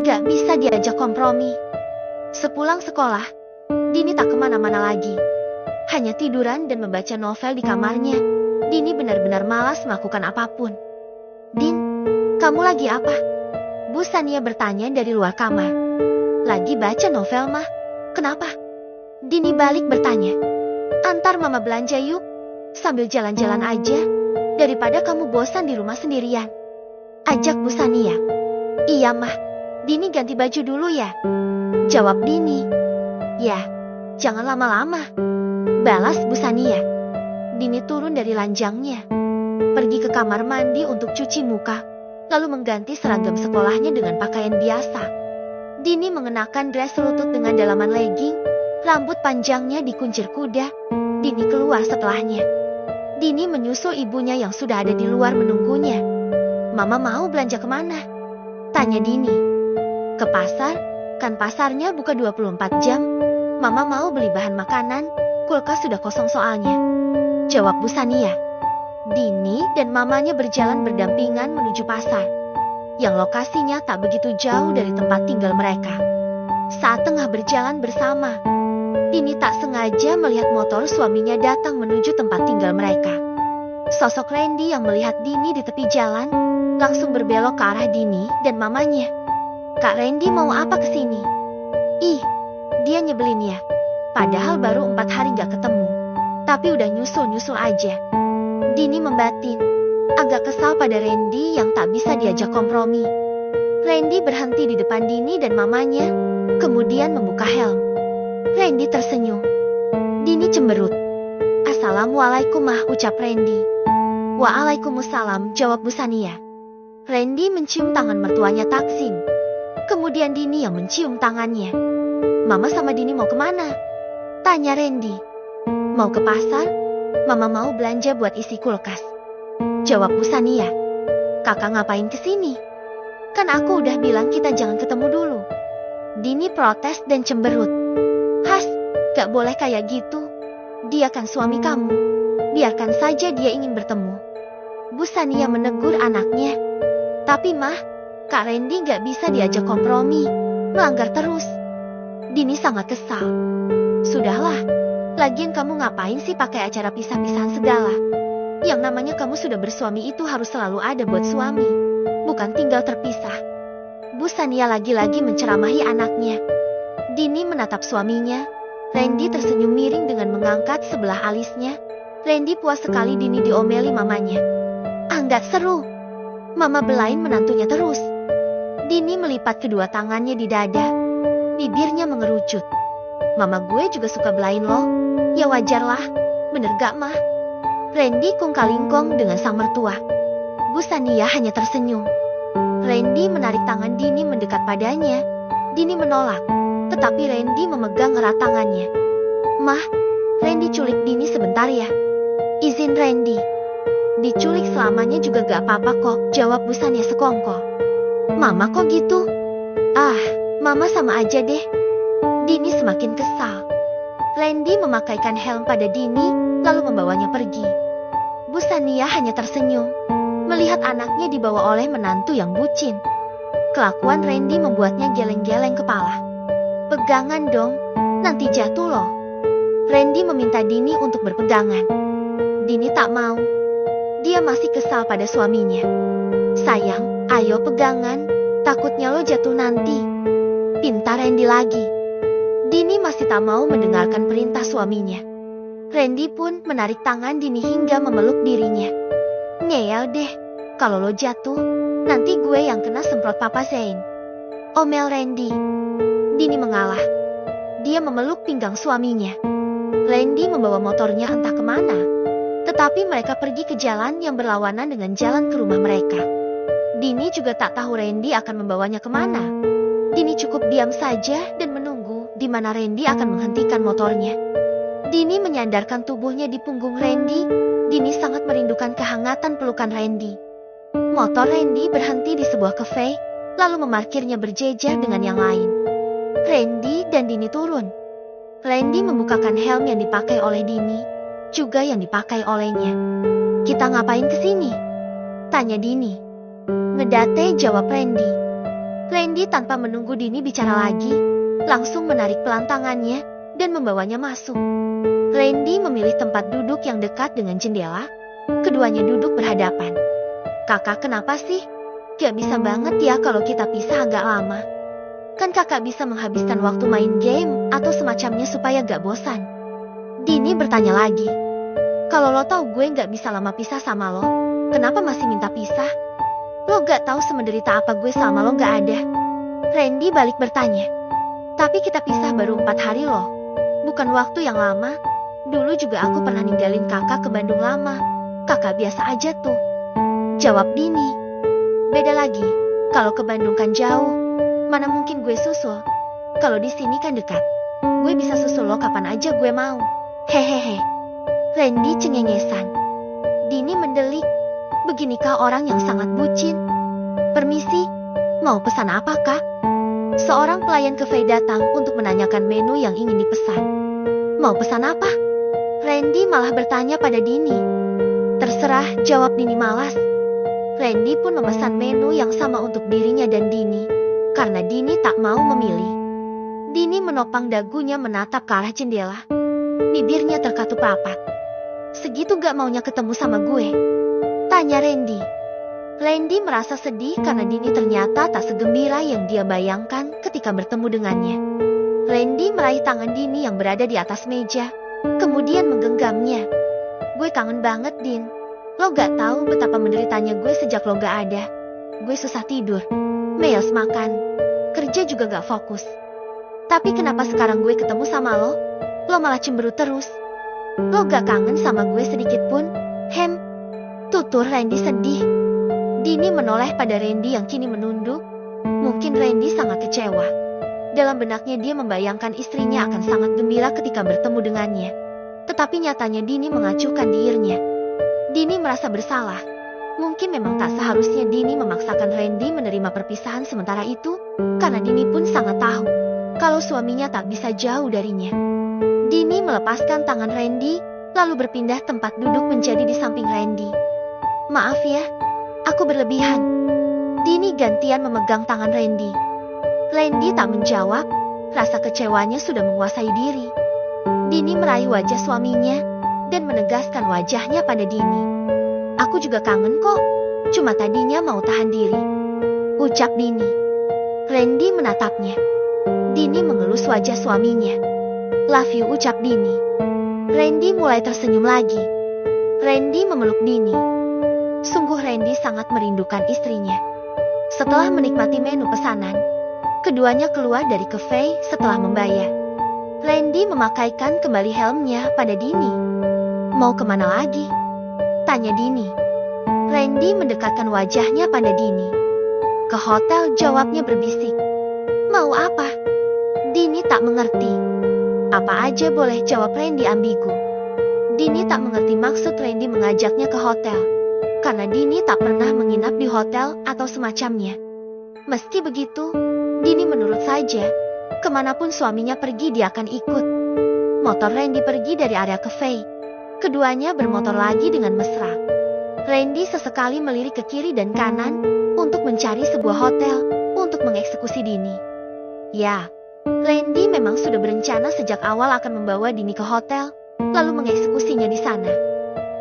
Gak bisa diajak kompromi. Sepulang sekolah, Dini tak kemana-mana lagi. Hanya tiduran dan membaca novel di kamarnya. Dini benar-benar malas melakukan apapun. Din, kamu lagi apa? Bu Sania bertanya dari luar kamar. Lagi baca novel, Mah. Kenapa? Dini balik bertanya. Antar Mama belanja yuk. Sambil jalan-jalan aja. Daripada kamu bosan di rumah sendirian. Ajak Bu Sania. Iya, Mah. Dini ganti baju dulu ya. Jawab Dini. Ya, jangan lama-lama. Balas Bu Sania. Dini turun dari lanjangnya. Pergi ke kamar mandi untuk cuci muka. Lalu mengganti seragam sekolahnya dengan pakaian biasa. Dini mengenakan dress lutut dengan dalaman legging. Rambut panjangnya dikuncir kuda. Dini keluar setelahnya. Dini menyusul ibunya yang sudah ada di luar menunggunya. Mama mau belanja kemana? Tanya Dini. Ke pasar, kan pasarnya buka 24 jam. Mama mau beli bahan makanan, kulkas sudah kosong soalnya. Jawab Bu Sania. Dini dan mamanya berjalan berdampingan menuju pasar, yang lokasinya tak begitu jauh dari tempat tinggal mereka. Saat tengah berjalan bersama, Dini tak sengaja melihat motor suaminya datang menuju tempat tinggal mereka. Sosok Randy yang melihat Dini di tepi jalan, langsung berbelok ke arah Dini dan mamanya. Kak Randy mau apa kesini? Ih, dia nyebelin ya. Padahal baru 4 hari gak ketemu. Tapi udah nyusul-nyusul aja. Dini membatin. Agak kesal pada Randy yang tak bisa diajak kompromi. Randy berhenti di depan Dini dan mamanya. Kemudian membuka helm. Randy tersenyum. Dini cemberut. Assalamualaikum, Mah, ucap Randy. Waalaikumsalam, jawab Bu Sania. Randy mencium tangan mertuanya Taksin. Kemudian Dini yang mencium tangannya. Mama sama Dini mau kemana? Tanya Randy. Mau ke pasar? Mama mau belanja buat isi kulkas. Jawab Bu Sania. Kakak ngapain kesini? Kan aku udah bilang kita jangan ketemu dulu. Dini protes dan cemberut. Has, gak boleh kayak gitu. Dia kan suami kamu. Biarkan saja dia ingin bertemu. Bu Sania menegur anaknya. Tapi Mah, Kak Randy gak bisa diajak kompromi, melanggar terus. Dini sangat kesal. Sudahlah, lagian kamu ngapain sih pakai acara pisah-pisahan segala? Yang namanya kamu sudah bersuami itu harus selalu ada buat suami, bukan tinggal terpisah. Bu Sania lagi-lagi menceramahi anaknya. Dini menatap suaminya. Randy tersenyum miring dengan mengangkat sebelah alisnya. Randy puas sekali Dini diomeli mamanya. Nggak seru. Mama belain menantunya terus. Dini melipat kedua tangannya di dada. Bibirnya mengerucut. Mama gue juga suka belain loh. Ya wajarlah, bener gak Mah? Randy kungkalingkong dengan sang mertua. Bu Sania hanya tersenyum. Randy menarik tangan Dini mendekat padanya. Dini menolak, tetapi Randy memegang erat tangannya. Mah, Randy culik Dini sebentar ya. Izin Randy. Diculik selamanya juga gak apa-apa kok, jawab Bu Sania sekongkol. Mama kok gitu? Ah, Mama sama aja deh. Dini semakin kesal. Randy memakaikan helm pada Dini, lalu membawanya pergi. Bu Sania hanya tersenyum, melihat anaknya dibawa oleh menantu yang bucin. Kelakuan Randy membuatnya geleng-geleng kepala. Pegangan dong, nanti jatuh loh. Randy meminta Dini untuk berpegangan. Dini tak mau. Dia masih kesal pada suaminya. Sayang, ayo pegangan, takutnya lo jatuh nanti. Pintar Randy lagi. Dini masih tak mau mendengarkan perintah suaminya. Randy pun menarik tangan Dini hingga memeluk dirinya. Ngeyel deh, kalau lo jatuh, nanti gue yang kena semprot Papa Zain. Omel Randy. Dini mengalah. Dia memeluk pinggang suaminya. Randy membawa motornya entah kemana. Tetapi mereka pergi ke jalan yang berlawanan dengan jalan ke rumah mereka. Dini juga tak tahu Randy akan membawanya kemana. Dini cukup diam saja dan menunggu di mana Randy akan menghentikan motornya. Dini menyandarkan tubuhnya di punggung Randy. Dini sangat merindukan kehangatan pelukan Randy. Motor Randy berhenti di sebuah kafe, lalu memarkirnya berjejer dengan yang lain. Randy dan Dini turun. Randy membukakan helm yang dipakai oleh Dini, juga yang dipakai olehnya. Kita ngapain kesini? Tanya Dini. Ngedate, jawab Randy. Randy tanpa menunggu Dini bicara lagi, langsung menarik pelan tangannya dan membawanya masuk. Randy memilih tempat duduk yang dekat dengan jendela. Keduanya duduk berhadapan. Kakak kenapa sih? Gak bisa banget ya kalau kita pisah agak lama. Kan kakak bisa menghabiskan waktu main game atau semacamnya supaya gak bosan. Dini bertanya lagi. Kalau lo tahu gue gak bisa lama pisah sama lo, kenapa masih minta pisah? Lo gak tahu semenderita apa gue selama lo gak ada. Randy balik bertanya. Tapi kita pisah baru 4 hari loh. Bukan waktu yang lama. Dulu juga aku pernah ninggalin kakak ke Bandung lama. Kakak biasa aja tuh. Jawab Dini. Beda lagi. Kalau ke Bandung kan jauh. Mana mungkin gue susul. Kalau di sini kan dekat. Gue bisa susul lo kapan aja gue mau. Hehehe. Randy cengengesan. Dini mendelik. Beginikah orang yang sangat bucin? Permisi, mau pesan apa kak? Seorang pelayan cafe datang untuk menanyakan menu yang ingin dipesan. Mau pesan apa? Randy malah bertanya pada Dini. Terserah, jawab Dini malas. Randy pun memesan menu yang sama untuk dirinya dan Dini, karena Dini tak mau memilih. Dini menopang dagunya menatap ke arah jendela. Bibirnya terkatup rapat. Segitu gak maunya ketemu sama gue? Tanya Randy. Randy merasa sedih karena Dini ternyata tak segembira yang dia bayangkan ketika bertemu dengannya. Randy meraih tangan Dini yang berada di atas meja, kemudian menggenggamnya. Gue kangen banget, Din. Lo gak tahu betapa menderitanya gue sejak lo gak ada. Gue susah tidur, males makan, kerja juga gak fokus. Tapi kenapa sekarang gue ketemu sama lo malah cemberut terus? Lo gak kangen sama gue sedikit pun? Tutur Randy sedih. Dini menoleh pada Randy yang kini menunduk. Mungkin Randy sangat kecewa. Dalam benaknya dia membayangkan istrinya akan sangat gembira ketika bertemu dengannya. Tetapi nyatanya Dini mengacuhkan bibirnya. Dini merasa bersalah. Mungkin memang tak seharusnya Dini memaksakan Randy menerima perpisahan sementara itu, karena Dini pun sangat tahu kalau suaminya tak bisa jauh darinya. Dini melepaskan tangan Randy, lalu berpindah tempat duduk menjadi di samping Randy. Maaf ya, aku berlebihan. Dini gantian memegang tangan Randy. Randy tak menjawab, rasa kecewanya sudah menguasai diri. Dini meraih wajah suaminya dan menegaskan wajahnya pada Dini. Aku juga kangen kok, cuma tadinya mau tahan diri, ucap Dini. Randy menatapnya. Dini mengelus wajah suaminya. Love you, ucap Dini. Randy mulai tersenyum lagi. Randy memeluk Dini. Sungguh Randy sangat merindukan istrinya. Setelah menikmati menu pesanan, keduanya keluar dari cafe setelah membayar. Randy memakaikan kembali helmnya pada Dini. Mau kemana lagi? Tanya Dini. Randy mendekatkan wajahnya pada Dini. Ke hotel, jawabnya berbisik. Mau apa? Dini tak mengerti. Apa aja boleh, jawab Randy ambigu. Dini tak mengerti maksud Randy mengajaknya ke hotel. Karena Dini tak pernah menginap di hotel atau semacamnya. Meski begitu, Dini menurut saja. Kemanapun suaminya pergi dia akan ikut. Motor Randy pergi dari area cafe. Keduanya bermotor lagi dengan mesra. Randy sesekali melirik ke kiri dan kanan untuk mencari sebuah hotel untuk mengeksekusi Dini. Ya, Randy memang sudah berencana sejak awal akan membawa Dini ke hotel, lalu mengeksekusinya di sana.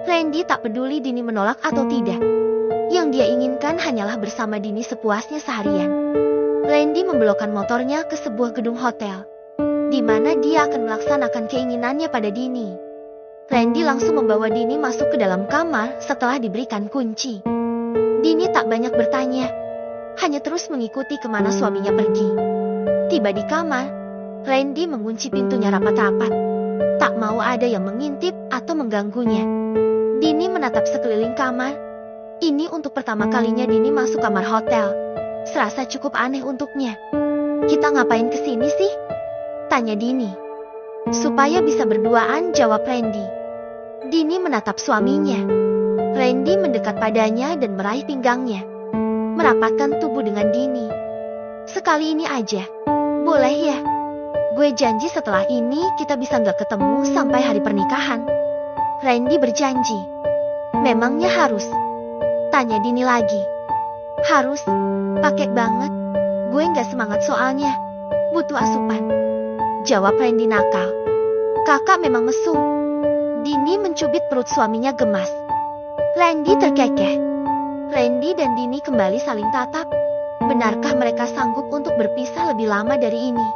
Randy tak peduli Dini menolak atau tidak. Yang dia inginkan hanyalah bersama Dini sepuasnya seharian. Randy membelokkan motornya ke sebuah gedung hotel, di mana dia akan melaksanakan keinginannya pada Dini. Randy langsung membawa Dini masuk ke dalam kamar setelah diberikan kunci. Dini tak banyak bertanya, hanya terus mengikuti kemana suaminya pergi. Tiba di kamar, Randy mengunci pintunya rapat-rapat. Tak mau ada yang mengintip atau mengganggunya. Dini menatap sekeliling kamar. Ini untuk pertama kalinya Dini masuk kamar hotel. Serasa cukup aneh untuknya. Kita ngapain kesini sih? Tanya Dini. Supaya bisa berduaan, jawab Randy. Dini menatap suaminya. Randy mendekat padanya dan meraih pinggangnya. Merapatkan tubuh dengan Dini. Sekali ini aja. Boleh ya? Gue janji setelah ini kita bisa gak ketemu sampai hari pernikahan. Randy berjanji. Memangnya harus? Tanya Dini lagi. Harus, pakai banget. Gue nggak semangat soalnya. Butuh asupan. Jawab Randy nakal. Kakak memang mesum. Dini mencubit perut suaminya gemas. Randy terkekeh. Randy dan Dini kembali saling tatap. Benarkah mereka sanggup untuk berpisah lebih lama dari ini?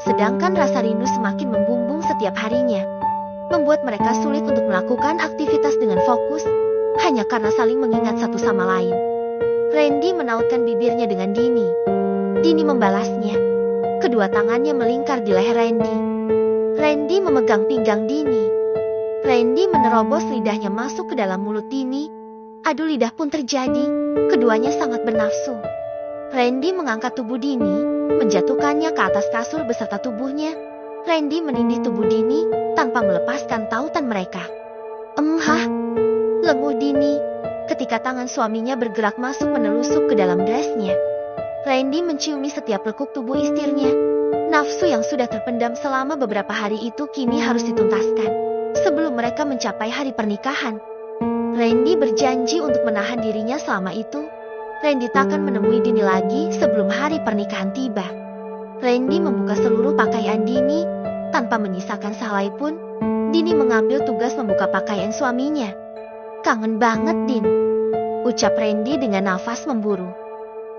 Sedangkan rasa rindu semakin membumbung setiap harinya, membuat mereka sulit untuk melakukan aktivitas dengan fokus, hanya karena saling mengingat satu sama lain. Randy menautkan bibirnya dengan Dini. Dini membalasnya. Kedua tangannya melingkar di leher Randy. Randy memegang pinggang Dini. Randy menerobos lidahnya masuk ke dalam mulut Dini. Adu lidah pun terjadi. Keduanya sangat bernafsu. Randy mengangkat tubuh Dini, menjatuhkannya ke atas kasur beserta tubuhnya. Randy menindih tubuh Dini tanpa melepaskan tautan mereka. Hah? Lenguh Dini ketika tangan suaminya bergerak masuk menelusuk ke dalam dressnya. Randy menciumi setiap lekuk tubuh istrinya. Nafsu yang sudah terpendam selama beberapa hari itu kini harus dituntaskan sebelum mereka mencapai hari pernikahan. Randy berjanji untuk menahan dirinya selama itu. Randy takkan menemui Dini lagi sebelum hari pernikahan tiba. Randy membuka seluruh pakaian Dini tanpa menyisakan sehelai pun. Dini mengambil tugas membuka pakaian suaminya. Kangen banget, Din, ucap Randy dengan nafas memburu.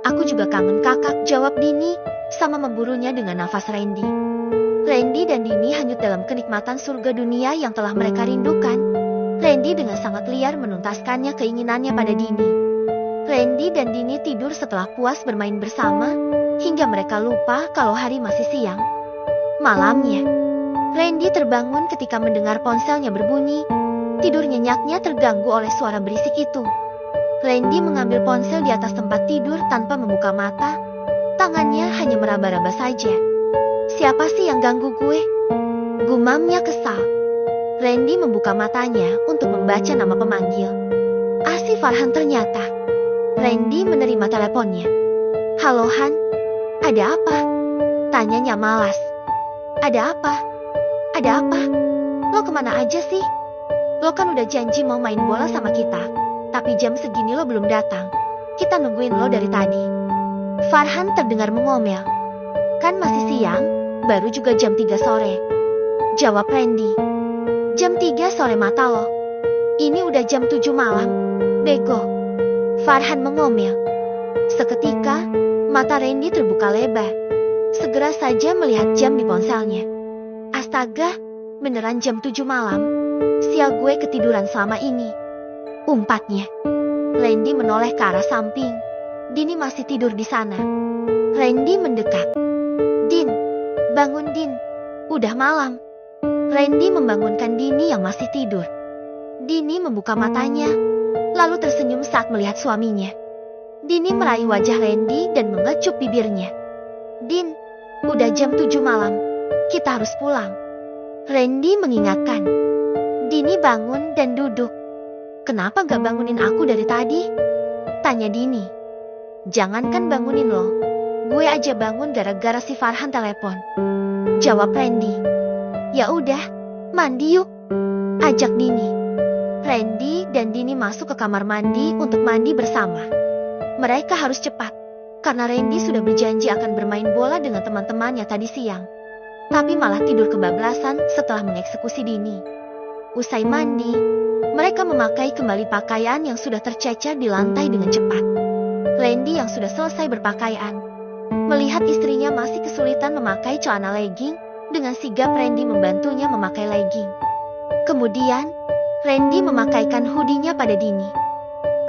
Aku juga kangen kakak, jawab Dini, sama memburunya dengan nafas Randy. Randy dan Dini hanyut dalam kenikmatan surga dunia yang telah mereka rindukan. Randy dengan sangat liar menuntaskannya keinginannya pada Dini. Randy dan Dini tidur setelah puas bermain bersama, hingga mereka lupa kalau hari masih siang. Malamnya, Randy terbangun ketika mendengar ponselnya berbunyi. Tidur nyenyaknya terganggu oleh suara berisik itu. Randy mengambil ponsel di atas tempat tidur tanpa membuka mata. Tangannya hanya meraba-raba saja. Siapa sih yang ganggu gue? Gumamnya kesal. Randy membuka matanya untuk membaca nama pemanggil. Si Farhan ternyata. Randy menerima teleponnya. Halo Han, ada apa? Tanyanya malas. Ada apa? Ada apa? Lo kemana aja sih? Lo kan udah janji mau main bola sama kita. Tapi jam segini lo belum datang. Kita nungguin lo dari tadi. Farhan terdengar mengomel. Kan masih siang, baru juga jam 3 sore. Jawab Randy. Jam 3 sore mata lo. Ini udah jam 7 malam. Bego. Farhan mengomel. Seketika, mata Randy terbuka lebar. Segera saja melihat jam di ponselnya. Astaga, beneran jam 7 malam. Sial gue ketiduran selama ini. Umpatnya. Randy menoleh ke arah samping. Dini masih tidur di sana. Randy mendekat. Din, bangun Din. Udah malam. Randy membangunkan Dini yang masih tidur. Dini membuka matanya, lalu tersenyum saat melihat suaminya. Dini meraih wajah Randy dan mengecup bibirnya. Din, udah jam 7 malam. Kita harus pulang. Randy mengingatkan. Dini bangun dan duduk. Kenapa gak bangunin aku dari tadi? Tanya Dini. Jangankan bangunin lo. Gue aja bangun gara-gara si Farhan telepon. Jawab Randy. Ya udah, mandi yuk. Ajak Dini. Randy dan Dini masuk ke kamar mandi untuk mandi bersama. Mereka harus cepat, karena Randy sudah berjanji akan bermain bola dengan teman-temannya tadi siang. Tapi malah tidur kebablasan setelah mengeksekusi Dini. Usai mandi, mereka memakai kembali pakaian yang sudah tercecer di lantai dengan cepat. Randy yang sudah selesai berpakaian, melihat istrinya masih kesulitan memakai celana legging, dengan sigap Randy membantunya memakai legging. Kemudian, Randy memakaikan hoodie-nya pada Dini.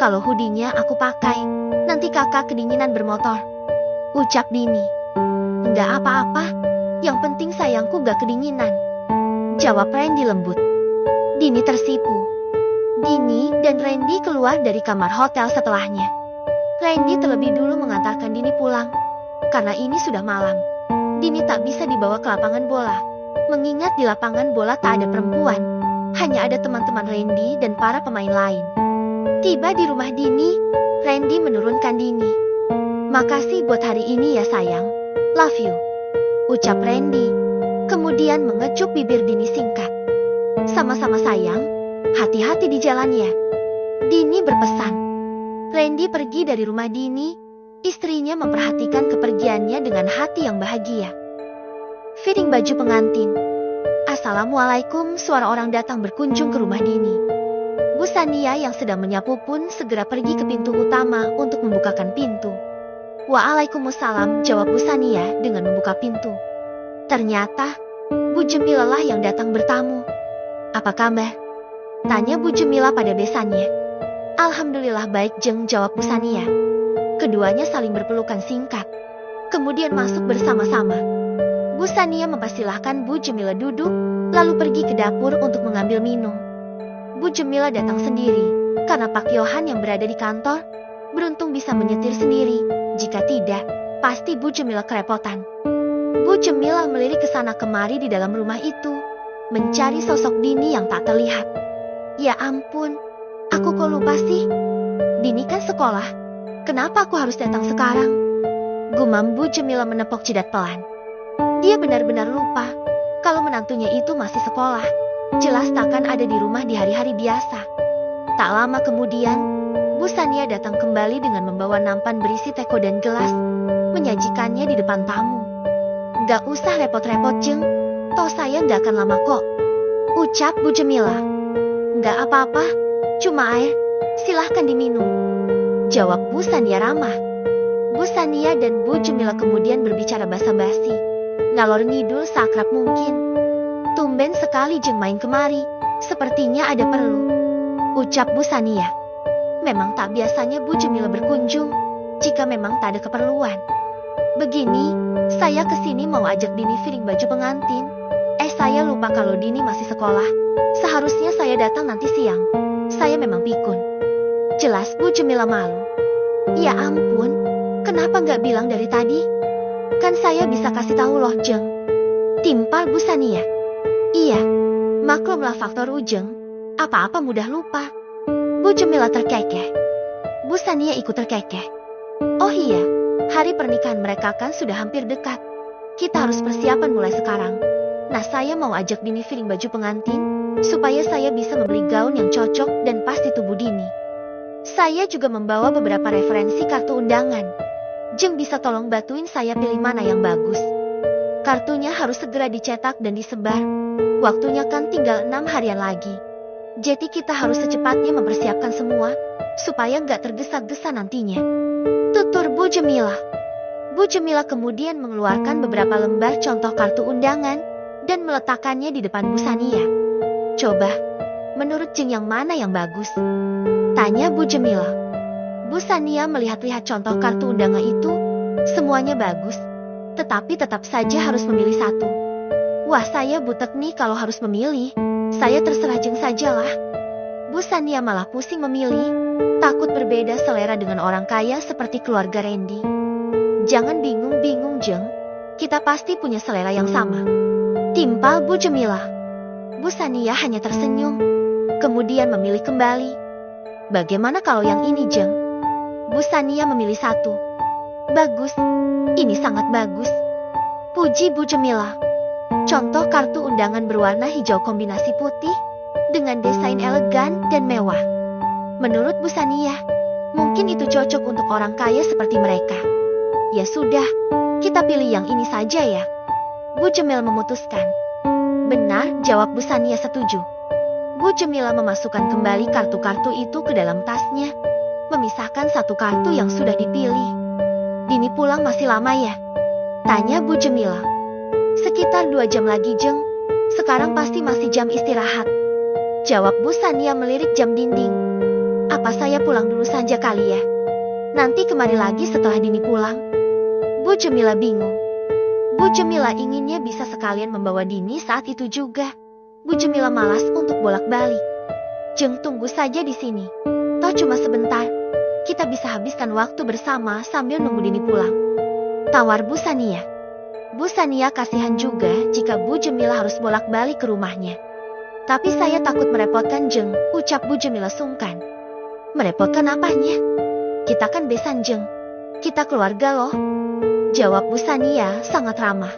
Kalau hoodie-nya aku pakai, nanti kakak kedinginan bermotor. Ucap Dini. Enggak apa-apa, yang penting sayangku gak kedinginan. Jawab Randy lembut. Dini tersipu. Dini dan Randy keluar dari kamar hotel setelahnya. Randy terlebih dulu mengantarkan Dini pulang. Karena ini sudah malam, Dini tak bisa dibawa ke lapangan bola. Mengingat di lapangan bola tak ada perempuan, hanya ada teman-teman Randy dan para pemain lain. Tiba di rumah Dini, Randy menurunkan Dini. Makasih buat hari ini ya sayang, love you. Ucap Randy, kemudian mengecup bibir Dini singkat. Sama-sama sayang, hati-hati di jalan ya. Dini berpesan. Randy pergi dari rumah Dini, Istrinya memperhatikan kepergiannya dengan hati yang bahagia. Fitting baju pengantin. Assalamualaikum, suara orang datang berkunjung ke rumah Dini. Bu Sania yang sedang menyapu pun segera pergi ke pintu utama untuk membukakan pintu. Waalaikumsalam, jawab Bu Sania dengan membuka pintu. Ternyata, Bu Jemilah yang datang bertamu. Apa kabar? Tanya Bu Jemilah pada besannya. Alhamdulillah baik Jeng, jawab Bu Sania. Keduanya saling berpelukan singkat. Kemudian masuk bersama-sama. Bu Sania mempersilahkan Bu Jemilah duduk, lalu pergi ke dapur untuk mengambil minum. Bu Jemilah datang sendiri, karena Pak Yohan yang berada di kantor, beruntung bisa menyetir sendiri. Jika tidak, pasti Bu Jemilah kerepotan. Bu Jemilah melirik ke sana kemari di dalam rumah itu, mencari sosok Dini yang tak terlihat. Ya ampun, aku kok lupa sih? Dini kan sekolah. Kenapa aku harus datang sekarang? Gumam Bu Jemilah menepok jidat pelan. Dia benar-benar lupa kalau menantunya itu masih sekolah. Jelas takkan ada di rumah di hari-hari biasa. Tak lama kemudian, Bu Sania datang kembali dengan membawa nampan berisi teko dan gelas, menyajikannya di depan tamu. Gak usah repot-repot Jeng, toh saya gak akan lama kok, ucap Bu Jemilah. Gak apa-apa, cuma air, silahkan diminum, jawab Bu Sania ramah. Bu Sania dan Bu Jemilah kemudian berbicara basa-basi, ngalor ngidul seakrab mungkin. Tumben sekali Jeng main kemari, sepertinya ada perlu, ucap Bu Sania. Memang tak biasanya Bu Jemilah berkunjung, jika memang tak ada keperluan. Begini, saya kesini mau ajak Dini fitting baju pengantin. Saya lupa kalau Dini masih sekolah. Seharusnya saya datang nanti siang. Saya memang pikun. Jelas Bu Jemilah malu. Ya ampun, kenapa nggak bilang dari tadi? Kan saya bisa kasih tahu loh Jeng, timpal Bu Sania. Iya, maklumlah faktor ujeng, apa-apa mudah lupa. Bu Jemilah terkekeh. Bu Sania ikut terkekeh. Oh iya, hari pernikahan mereka kan sudah hampir dekat. Kita harus persiapan mulai sekarang. Nah, saya mau ajak Dini fitting baju pengantin, supaya saya bisa membeli gaun yang cocok dan pas di tubuh Dini. Saya juga membawa beberapa referensi kartu undangan. Jeng bisa tolong bantuin saya pilih mana yang bagus. Kartunya harus segera dicetak dan disebar. Waktunya kan tinggal 6 harian lagi. Jadi kita harus secepatnya mempersiapkan semua, supaya nggak tergesa-gesa nantinya, tutur Bu Jemilah. Bu Jemilah kemudian mengeluarkan beberapa lembar contoh kartu undangan dan meletakkannya di depan Bu Sania. Coba, menurut Jeng yang mana yang bagus? Tanya Bu Jemilah. Bu Sania melihat-lihat contoh kartu undangan itu, semuanya bagus, tetapi tetap saja harus memilih satu. Wah, saya butek nih kalau harus memilih, saya terserah Jeng sajalah. Bu Sania malah pusing memilih, takut berbeda selera dengan orang kaya seperti keluarga Randy. Jangan bingung-bingung Jeng, kita pasti punya selera yang sama, timpal Bu Jemilah. Bu Sania hanya tersenyum, kemudian memilih kembali. Bagaimana kalau yang ini Jeng? Bu Sania memilih satu. Bagus, ini sangat bagus, puji Bu Jemilah. Contoh kartu undangan berwarna hijau kombinasi putih, dengan desain elegan dan mewah. Menurut Bu Sania, mungkin itu cocok untuk orang kaya seperti mereka. Ya sudah, kita pilih yang ini saja ya, Bu Jemilah memutuskan. Benar, jawab Bu Sania setuju. Bu Jemilah memasukkan kembali kartu-kartu itu ke dalam tasnya, memisahkan satu kartu yang sudah dipilih. Dini pulang masih lama ya? Tanya Bu Jemilah. Sekitar 2 jam lagi Jeng, sekarang pasti masih jam istirahat, jawab Bu Sania melirik jam dinding. Apa saya pulang dulu saja kali ya? Nanti kemari lagi setelah Dini pulang. Bu Jemilah bingung. Bu Jemilah inginnya bisa sekalian membawa Dini saat itu juga. Bu Jemilah malas untuk bolak-balik. Jeng tunggu saja di sini, toh cuma sebentar. Kita bisa habiskan waktu bersama sambil nunggu Dini pulang, tawar Bu Sania. Bu Sania kasihan juga jika Bu Jemilah harus bolak-balik ke rumahnya. Tapi saya takut merepotkan Jeng, ucap Bu Jemilah sungkan. Merepotkan apanya? Kita kan besan Jeng, kita keluarga loh, jawab Bu Sania sangat ramah.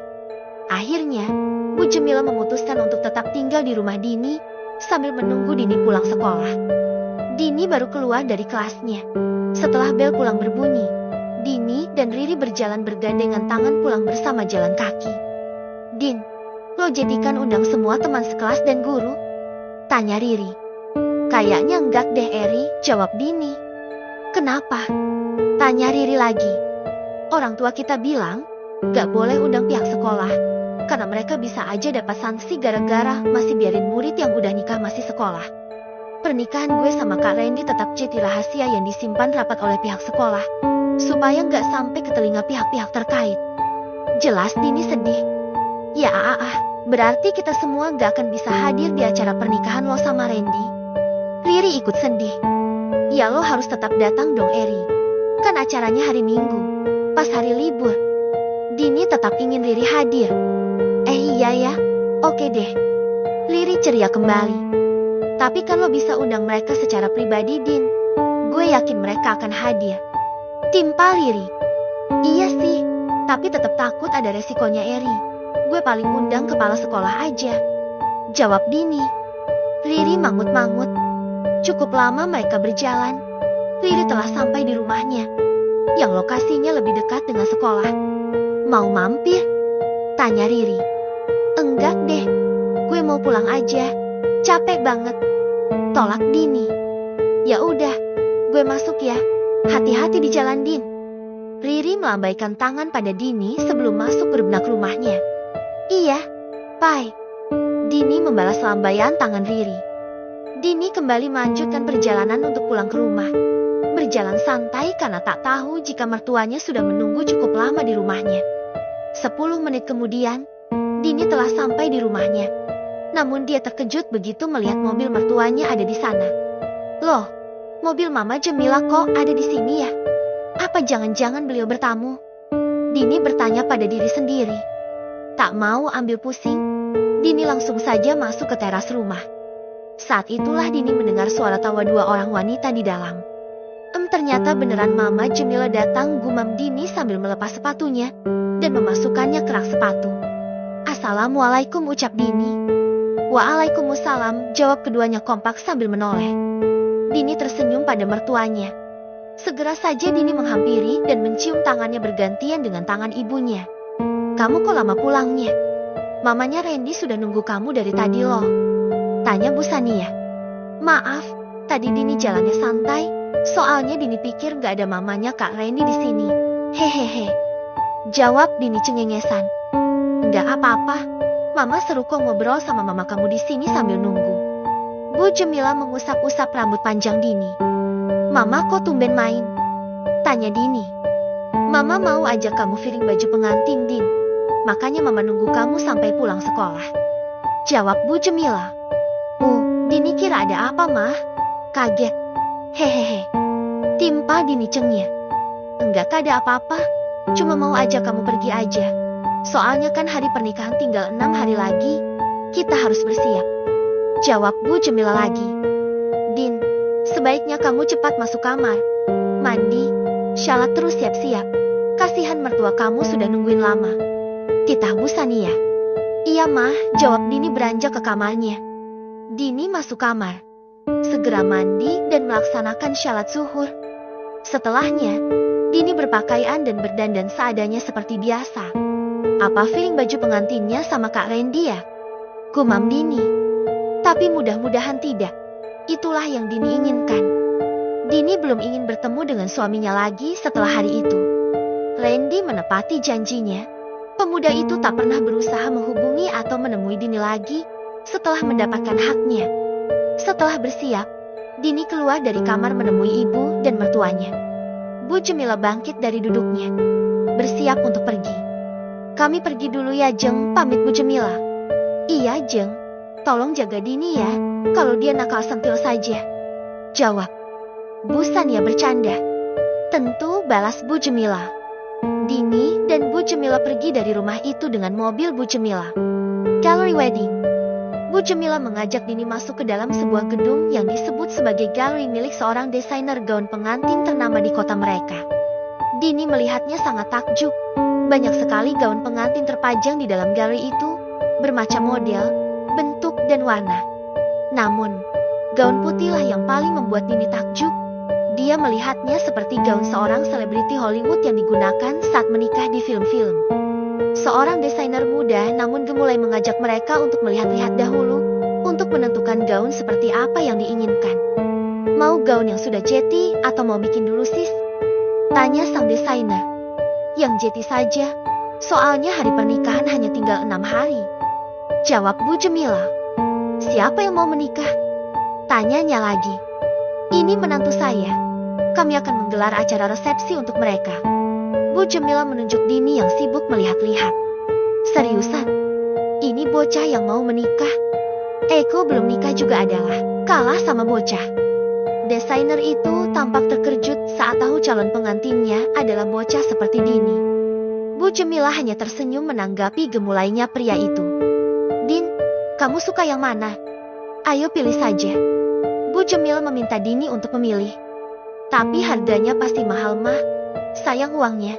Akhirnya, Bu Jemilah memutuskan untuk tetap tinggal di rumah Dini sambil menunggu Dini pulang sekolah. Dini baru keluar dari kelasnya. Setelah bel pulang berbunyi, Dini dan Riri berjalan bergandengan tangan pulang bersama jalan kaki. Din, lo jadikan undang semua teman sekelas dan guru? Tanya Riri. Kayaknya enggak deh Eri, jawab Dini. Kenapa? Tanya Riri lagi. Orang tua kita bilang, gak boleh undang pihak sekolah, karena mereka bisa aja dapat sanksi gara-gara masih biarin murid yang udah nikah masih sekolah. Pernikahan gue sama Kak Randy tetap jadi rahasia yang disimpan rapat oleh pihak sekolah, supaya gak sampai ke telinga pihak-pihak terkait. Jelas Dini sedih. Ya berarti kita semua gak akan bisa hadir di acara pernikahan lo sama Randy. Riri ikut sedih. Ya lo harus tetap datang dong Eri. Kan acaranya hari Minggu, pas hari libur. Dini tetap ingin Riri hadir. Iya ya, oke deh. Riri ceria kembali. Tapi kan lo bisa undang mereka secara pribadi Din. Gue yakin mereka akan hadir. Timpal Riri. Iya sih, tapi tetap takut ada resikonya Eri. Gue paling undang kepala sekolah aja, jawab Dini. Riri mangut-mangut. Cukup lama mereka berjalan. Riri telah sampai di rumahnya, yang lokasinya lebih dekat dengan sekolah. Mau mampir? Tanya Riri. Enggak deh, gue mau pulang aja. Capek banget, tolak Dini. Ya udah, gue masuk ya. Hati-hati di jalan Din. Riri melambaikan tangan pada Dini sebelum masuk benak rumahnya. Iya, Pai. Dini membalas lambaian tangan Riri. Dini kembali melanjutkan perjalanan untuk pulang ke rumah. Berjalan santai karena tak tahu jika mertuanya sudah menunggu cukup lama di rumahnya. 10 menit kemudian, Dini telah sampai di rumahnya. Namun dia terkejut begitu melihat mobil mertuanya ada di sana. Loh, mobil Mama Jemila kok ada di sini ya? Apa jangan-jangan beliau bertamu? Dini bertanya pada diri sendiri. Tak mau ambil pusing, Dini langsung saja masuk ke teras rumah. Saat itulah Dini mendengar suara tawa 2 orang wanita di dalam. Ternyata beneran Mama Jemila datang, gumam Dini sambil melepas sepatunya dan memasukkannya ke rak sepatu. Assalamualaikum, ucap Dini. Waalaikumsalam, jawab keduanya kompak sambil menoleh. Dini tersenyum pada mertuanya. Segera saja Dini menghampiri dan mencium tangannya bergantian dengan tangan ibunya. Kamu kok lama pulangnya? Mamanya Randy sudah nunggu kamu dari tadi loh, tanya Bu Sania. Maaf, tadi Dini jalannya santai, soalnya Dini pikir gak ada mamanya Kak Randy di sini. Hehehe, jawab Dini cengengesan. Enggak apa-apa, Mama seru kok ngobrol sama mama kamu di sini sambil nunggu. Bu Jemila mengusap-usap rambut panjang Dini. Mama kok tumben main? Tanya Dini. Mama mau ajak kamu fitting baju pengantin Din, makanya Mama nunggu kamu sampai pulang sekolah, jawab Bu Jemila. Dini kira ada apa mah? Kaget. Hehehe, timpa Dini cengnya. Enggak ada apa-apa, cuma mau ajak kamu pergi aja. Soalnya kan hari pernikahan tinggal 6 hari lagi, kita harus bersiap, jawab Bu Jemila lagi. Din, sebaiknya kamu cepat masuk kamar, mandi, syalat terus siap-siap. Kasihan mertua kamu sudah nungguin lama, titah Bu Sania. Iya mah, jawab Dini beranjak ke kamarnya. Dini masuk kamar, segera mandi dan melaksanakan syalat zuhur. Setelahnya, Dini berpakaian dan berdandan seadanya seperti biasa. Apa feeling baju pengantinnya sama Kak Randy ya? Gumam Dini. Tapi mudah-mudahan tidak. Itulah yang Dini inginkan. Dini belum ingin bertemu dengan suaminya lagi setelah hari itu. Randy menepati janjinya. Pemuda itu tak pernah berusaha menghubungi atau menemui Dini lagi setelah mendapatkan haknya. Setelah bersiap, Dini keluar dari kamar menemui ibu dan mertuanya. Bu Jemila bangkit dari duduknya, bersiap untuk pergi. Kami pergi dulu ya Jeng, pamit Bu Jemila. Iya Jeng, tolong jaga Dini ya, kalau dia nakal sentil saja, jawab Bu Sania bercanda. Tentu, balas Bu Jemila. Dini dan Bu Jemila pergi dari rumah itu dengan mobil Bu Jemila. Gallery Wedding. Bu Jemila mengajak Dini masuk ke dalam sebuah gedung yang disebut sebagai galeri milik seorang desainer gaun pengantin ternama di kota mereka. Dini melihatnya sangat takjub. Banyak sekali gaun pengantin terpajang di dalam galeri itu, bermacam model, bentuk, dan warna. Namun, gaun putihlah yang paling membuat Dini takjub. Dia melihatnya seperti gaun seorang selebriti Hollywood yang digunakan saat menikah di film-film. Seorang desainer muda namun gemulai mengajak mereka untuk melihat-lihat dahulu, untuk menentukan gaun seperti apa yang diinginkan. Mau gaun yang sudah jeti atau mau bikin dulu sis? Tanya sang desainer. Yang jeti saja, soalnya hari pernikahan hanya tinggal 6 hari. Jawab Bu Jemila. Siapa yang mau menikah? Tanyanya lagi. Ini menantu saya. Kami akan menggelar acara resepsi untuk mereka. Bu Jemila menunjuk Dini yang sibuk melihat-lihat. Seriusan? Ini bocah yang mau menikah? Eko belum nikah juga adalah kalah sama bocah. Desainer itu tampak terkejut saat tahu calon pengantinnya adalah bocah seperti Dini. Bu Jemila hanya tersenyum menanggapi gemulainya pria itu. Din, kamu suka yang mana? Ayo pilih saja. Bu Jemila meminta Dini untuk memilih. Tapi harganya pasti mahal mah. Sayang uangnya.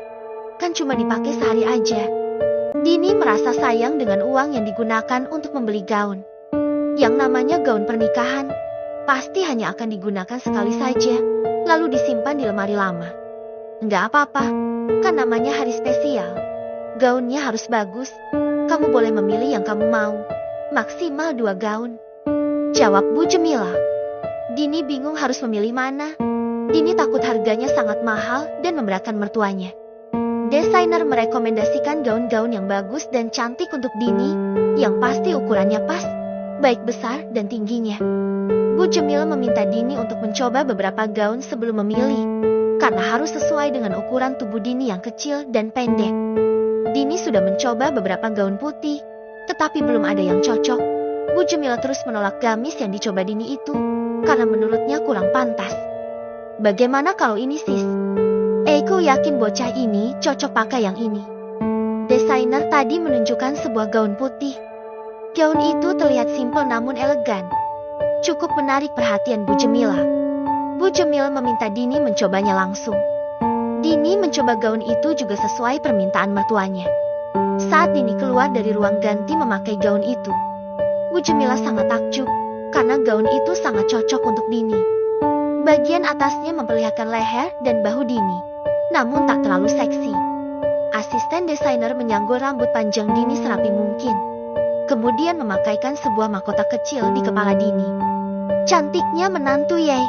Kan cuma dipakai sehari aja. Dini merasa sayang dengan uang yang digunakan untuk membeli gaun. Yang namanya gaun pernikahan, pasti hanya akan digunakan sekali saja, lalu disimpan di lemari lama. Enggak apa-apa, kan namanya hari spesial. Gaunnya harus bagus, kamu boleh memilih yang kamu mau. Maksimal 2 gaun. Jawab Bu Jemila. Dini bingung harus memilih mana. Dini takut harganya sangat mahal dan memberatkan mertuanya. Desainer merekomendasikan gaun-gaun yang bagus dan cantik untuk Dini, yang pasti ukurannya pas, baik besar dan tingginya. Bu Jemila meminta Dini untuk mencoba beberapa gaun sebelum memilih, karena harus sesuai dengan ukuran tubuh Dini yang kecil dan pendek. Dini sudah mencoba beberapa gaun putih, tetapi belum ada yang cocok. Bu Jemila terus menolak gamis yang dicoba Dini itu, karena menurutnya kurang pantas. Bagaimana kalau ini sis? Eko yakin bocah ini cocok pakai yang ini. Desainer tadi menunjukkan sebuah gaun putih. Gaun itu terlihat simpel namun elegan. Cukup menarik perhatian Bu Jemila. Bu Jemila meminta Dini mencobanya langsung. Dini mencoba gaun itu juga sesuai permintaan mertuanya. Saat Dini keluar dari ruang ganti memakai gaun itu, Bu Jemila sangat takjub karena gaun itu sangat cocok untuk Dini. Bagian atasnya memperlihatkan leher dan bahu Dini, namun tak terlalu seksi. Asisten desainer menyanggul rambut panjang Dini serapi mungkin. Kemudian memakaikan sebuah mahkota kecil di kepala Dini. Cantiknya menantu yey.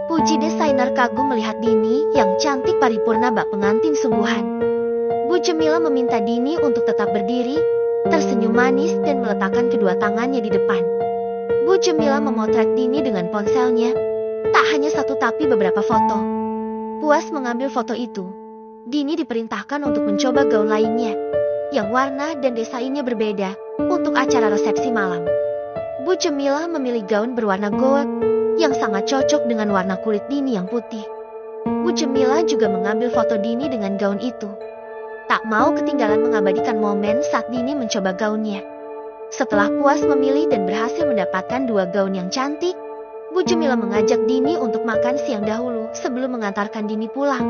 Puji desainer kagum melihat Dini yang cantik paripurna bak pengantin sungguhan. Bu Jemila meminta Dini untuk tetap berdiri, tersenyum manis dan meletakkan kedua tangannya di depan. Bu Jemila memotret Dini dengan ponselnya. Tak hanya satu tapi beberapa foto. Puas mengambil foto itu, Dini diperintahkan untuk mencoba gaun lainnya, yang warna dan desainnya berbeda, untuk acara resepsi malam. Bu Jemila memilih gaun berwarna gold, yang sangat cocok dengan warna kulit Dini yang putih. Bu Jemila juga mengambil foto Dini dengan gaun itu. Tak mau ketinggalan mengabadikan momen saat Dini mencoba gaunnya. Setelah puas memilih dan berhasil mendapatkan 2 gaun yang cantik, Bu Jemila mengajak Dini untuk makan siang dahulu sebelum mengantarkan Dini pulang.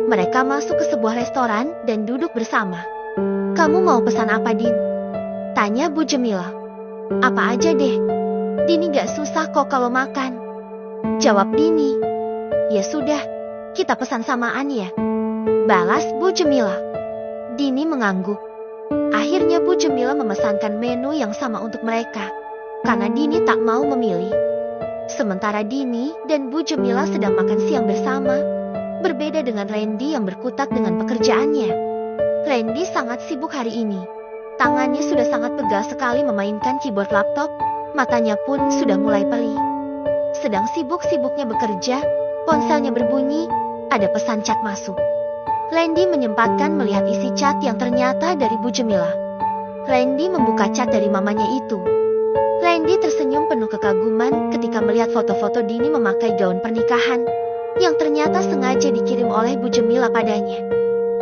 Mereka masuk ke sebuah restoran dan duduk bersama. Kamu mau pesan apa, Din? Tanya Bu Jemila. Apa aja deh. Dini gak susah kok kalau makan. Jawab Dini. Ya sudah, kita pesan samaan ya. Balas Bu Jemila. Dini mengangguk. Akhirnya Bu Jemila memesankan menu yang sama untuk mereka, karena Dini tak mau memilih. Sementara Dini dan Bu Jemila sedang makan siang bersama, berbeda dengan Randy yang berkutat dengan pekerjaannya. Randy sangat sibuk hari ini. Tangannya sudah sangat pegal sekali memainkan keyboard laptop, matanya pun sudah mulai perih. Sedang sibuk-sibuknya bekerja, ponselnya berbunyi, ada pesan chat masuk. Randy menyempatkan melihat isi chat yang ternyata dari Bu Jemila. Randy membuka chat dari mamanya itu. Randy tersenyum penuh kekaguman ketika melihat foto-foto Dini memakai gaun pernikahan, yang ternyata sengaja dikirim oleh Bu Jemila padanya.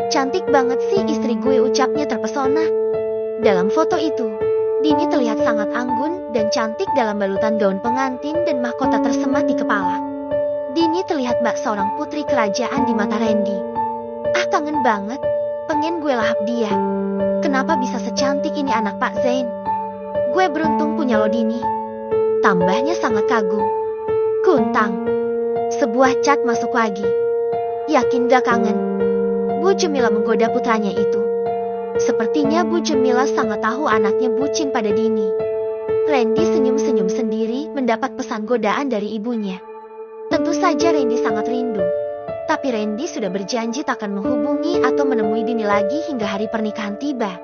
Cantik banget sih istri gue, ucapnya terpesona. Dalam foto itu, Dini terlihat sangat anggun dan cantik dalam balutan gaun pengantin dan mahkota tersemat di kepala. Dini terlihat bak seorang putri kerajaan di mata Randy. Ah, kangen banget, pengen gue lahap dia. Kenapa bisa secantik ini anak Pak Zain? Gue beruntung punya lo, Dini. Tambahnya sangat kagum. Kuntang. Sebuah cat masuk lagi. Yakin gak kangen? Bu Jemila menggoda putranya itu. Sepertinya Bu Jemila sangat tahu anaknya bucin pada Dini. Randy senyum-senyum sendiri mendapat pesan godaan dari ibunya. Tentu saja Randy sangat rindu. Tapi Randy sudah berjanji takkan menghubungi atau menemui Dini lagi hingga hari pernikahan tiba.